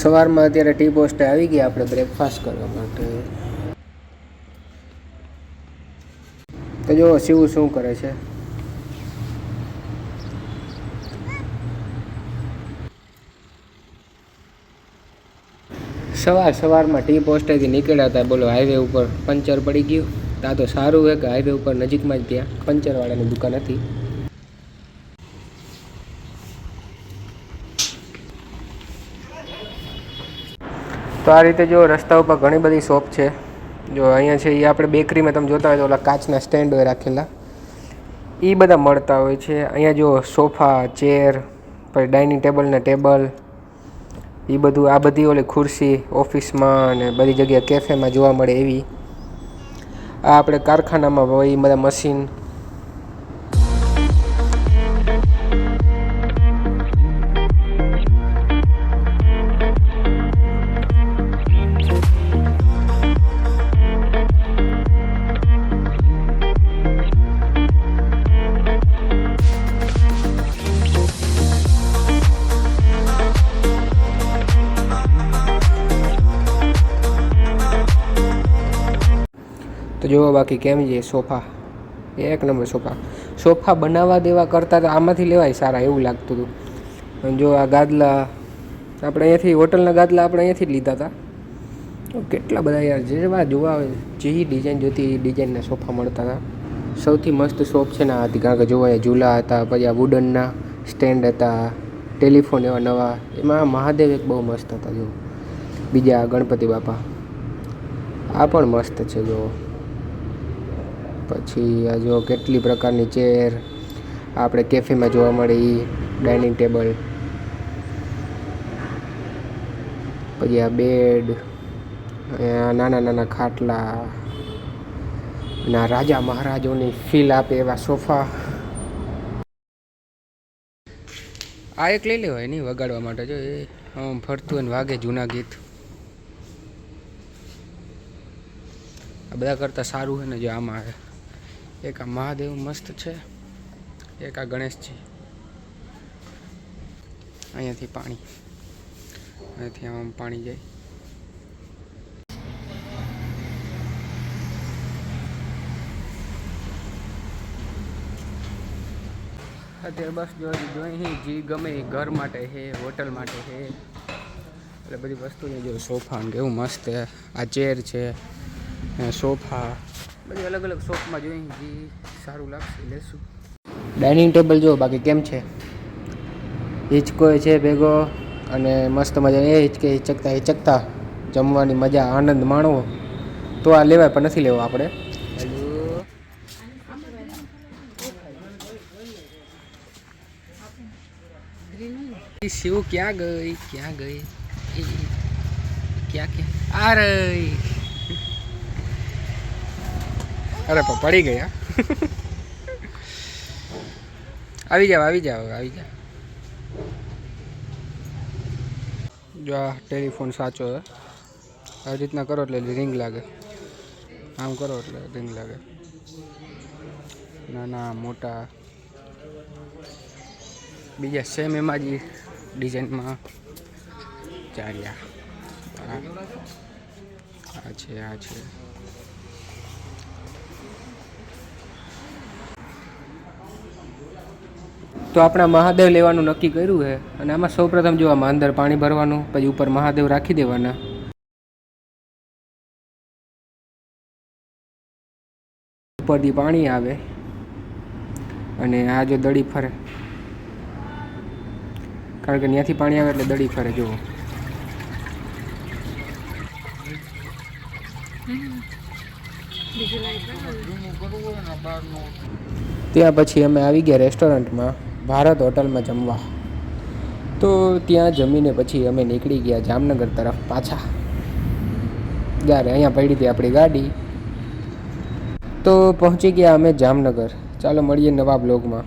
સવારમાં અત્યારે ટી પોસ્ટે આવી ગયા આપણે બ્રેકફાસ્ટ કરવા માટે. તો જો શિવ શું કરે છે. સવારમાં ટી પોસ્ટેથી નીકળ્યા હતા. બોલો હાઈવે ઉપર પંચર પડી ગયું. ત્યાં તો સારું છે કે હાઈવે ઉપર નજીકમાં જ ત્યાં પંચરવાળાની દુકાન હતી. તો આ રીતે જો રસ્તા ઉપર ઘણી બધી શોપ છે. જો અહીંયા છે એ આપણે બેકરીમાં તમે જોતા હોય તો ઓલા કાચના સ્ટેન્ડ હોય રાખેલા, એ બધા મળતા હોય છે. અહીંયા જો સોફા, ચેર, પછી ડાઇનિંગ ટેબલને ટેબલ, એ બધું આ બધી ઓલી ખુરશી ઓફિસમાં અને બધી જગ્યાએ કેફેમાં જોવા મળે એવી. આ આપણે કારખાનામાં હોય એ બધા મશીન. તો જુઓ બાકી કેમ છે સોફા, એક નંબર સોફા બનાવવા દેવા કરતાં તો આમાંથી લેવાય સારા એવું લાગતું હતું. અને જો આ ગાદલા આપણે અહીંયાથી હોટલના ગાદલા આપણે અહીંયાથી જ લીધા હતા. કેટલા બધા યાર જેવા જોવા આવે જે ડિઝાઇન જોતી એ ડિઝાઇનના સોફા મળતા હતા. સૌથી મસ્ત શોપ છે ને આ હતી, કારણ કે જોવા ઝૂલા હતા, પછી આ વુડનના સ્ટેન્ડ હતા, ટેલિફોન એવા નવા. એમાં મહાદેવ એક બહુ મસ્ત હતા. જો બીજા ગણપતિ બાપા આ પણ મસ્ત છે. જો પછી આ જો કેટલી પ્રકારની ચેર આપણે કેફેમાં જોવા મળે એ ડાઇનિંગ ટેબલ, પછી આ બેડ, નાના નાના ખાટલા, ના રાજા મહારાજોની ફીલ આપે એવા સોફા. આ એક લઈ લેવાય નહીં વગાડવા માટે. જો એ આમ ફરતું હોય ને વાગે જૂના ગીત. આ બધા કરતાં સારું છે ને જો આમાં છે. એક આ મહાદેવ મસ્ત છે, એક આ ગણેશજી. અહીંયાથી પાણી, અહીંયાથી આમ પાણી જાય. અત્યારે બસ જોઈ જી ગમે એ ઘર માટે છે, હોટલ માટે છે, એટલે બધી વસ્તુની જો સોફા ને કેવું મસ્ત છે. આ ચેર છે, સોફા, બધી અલગ અલગ શોપમાં જોઈ જે સારું લાગશે લેશું. ડાઇનિંગ ટેબલ જો બાકી કેમ છે, હિંચકો છે ભેગો અને મસ્ત મજા. એ હિચકતા જમવાની મજા આનંદ માણવો તો આ લેવાય, પણ નથી લેવો આપણે. શિવ ક્યાં ગઈ ક્યાં આ રહી. અરે પડી ગયા. આવી જાવ. જો આ ટેલિફોન સાચો હે. આવી રીતના કરો એટલે રિંગ લાગે, આમ કરો એટલે રિંગ લાગે. નાના મોટા બીજા સેમ એમાં જ ડિઝાઇનમાં ચાર્યા. આ છે તો આપણા મહાદેવ લેવાનું નક્કી કર્યું છે. અને આમાં સૌપ્રથમ જો આમાં અંદર પાણી ભરવાનું, પછી ઉપર મહાદેવ રાખી દેવાના. ઉપરથી પાણી આવે અને આ જો દડી ફરે, કારણ કે ત્યાંથી પાણી આવે એટલે દડી ફરે. જુઓ ત્યાં પછી અમે આવી ગયા રેસ્ટોરન્ટમાં, ભારત હોટલમાં જમવા. તો ત્યાં જમીને પછી અમે નીકળી ગયા જામનગર તરફ પાછા. જ્યારે અહીંયા પડી હતી આપણી ગાડી, તો પહોંચી ગયા અમે જામનગર. ચાલો મળીએ નવા બ્લોગમાં.